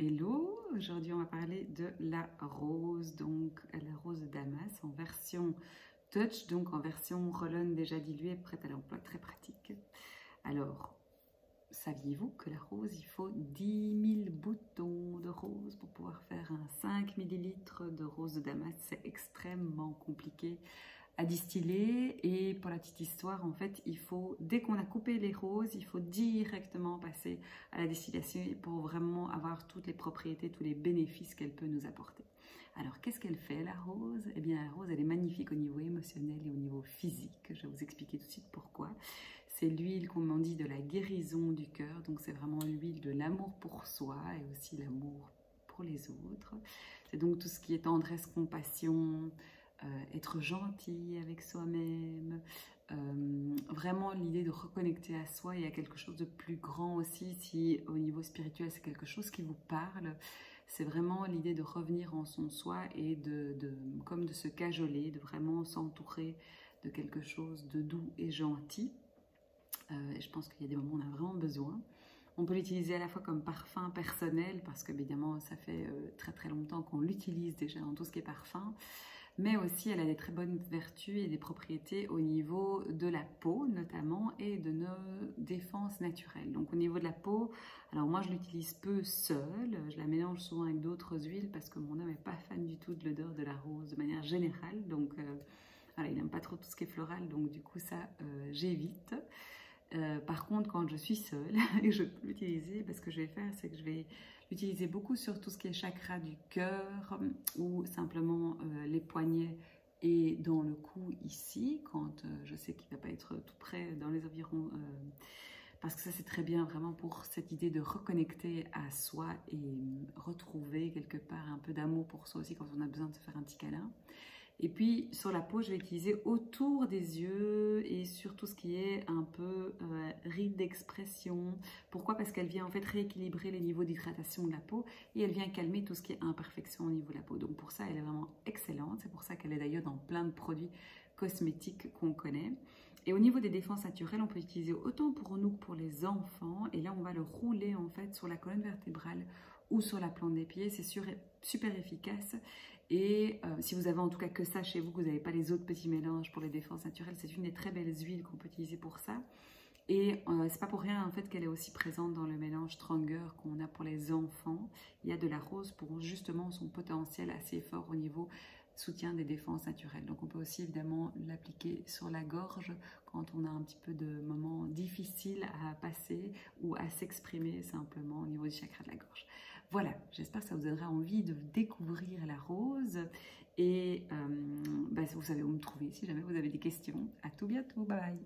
Hello, aujourd'hui on va parler de la rose, donc la rose de Damas en version touch, donc en version roll-on déjà diluée, prête à l'emploi, très pratique. Alors, saviez-vous que la rose, il faut 10 000 boutons de rose pour pouvoir faire un 5 ml de rose de Damas? C'est extrêmement compliqué à distiller, et pour la petite histoire, en fait, il faut, dès qu'on a coupé les roses, il faut directement passer à la distillation pour vraiment avoir toutes les propriétés, tous les bénéfices qu'elle peut nous apporter. Alors, qu'est-ce qu'elle fait, la rose? Eh bien, la rose, elle est magnifique au niveau émotionnel et au niveau physique. Je vais vous expliquer tout de suite pourquoi. C'est l'huile qu'on m'en dit de la guérison du cœur, donc c'est vraiment l'huile de l'amour pour soi et aussi l'amour pour les autres. C'est donc tout ce qui est tendresse, compassion, être gentil avec soi-même, vraiment l'idée de reconnecter à soi et à quelque chose de plus grand aussi. Si au niveau spirituel c'est quelque chose qui vous parle, c'est vraiment l'idée de revenir en son soi et comme de se cajoler, de vraiment s'entourer de quelque chose de doux et gentil. Et je pense qu'il y a des moments où on a vraiment besoin. On peut l'utiliser à la fois comme parfum personnel, parce que évidemment ça fait très très longtemps qu'on l'utilise déjà dans tout ce qui est parfum, mais aussi elle a des très bonnes vertus et des propriétés au niveau de la peau notamment, et de nos défenses naturelles. Donc au niveau de la peau, alors moi je l'utilise peu seule, je la mélange souvent avec d'autres huiles parce que mon homme n'est pas fan du tout de l'odeur de la rose de manière générale, donc voilà, il n'aime pas trop tout ce qui est floral, donc du coup ça j'évite. Par contre, quand je suis seule et je peux l'utiliser, ce que je vais faire, c'est que je vais l'utiliser beaucoup sur tout ce qui est chakra du cœur, ou simplement les poignets et dans le cou ici, quand je sais qu'il ne va pas être tout près dans les environs, parce que ça c'est très bien vraiment pour cette idée de reconnecter à soi et retrouver quelque part un peu d'amour pour soi aussi quand on a besoin de se faire un petit câlin. Et puis sur la peau, je vais utiliser autour des yeux et sur tout ce qui est un peu rides d'expression. Pourquoi? Parce qu'elle vient en fait rééquilibrer les niveaux d'hydratation de la peau, et elle vient calmer tout ce qui est imperfection au niveau de la peau. Donc pour ça, elle est vraiment excellente. C'est pour ça qu'elle est d'ailleurs dans plein de produits cosmétiques qu'on connaît. Et au niveau des défenses naturelles, on peut l'utiliser autant pour nous que pour les enfants. Et là, on va le rouler en fait sur la colonne vertébrale ou sur la plante des pieds. C'est super efficace. Et si vous avez en tout cas que ça chez vous, que vous n'avez pas les autres petits mélanges pour les défenses naturelles, c'est une des très belles huiles qu'on peut utiliser pour ça. Et c'est pas pour rien en fait qu'elle est aussi présente dans le mélange Stronger qu'on a pour les enfants. Il y a de la rose pour justement son potentiel assez fort au niveau soutien des défenses naturelles. Donc on peut aussi évidemment l'appliquer sur la gorge quand on a un petit peu de moments difficiles à passer ou à s'exprimer simplement au niveau du chakra de la gorge. Voilà, j'espère que ça vous donnera envie de découvrir la rose, et vous savez où me trouver si jamais vous avez des questions. À tout bientôt, bye bye.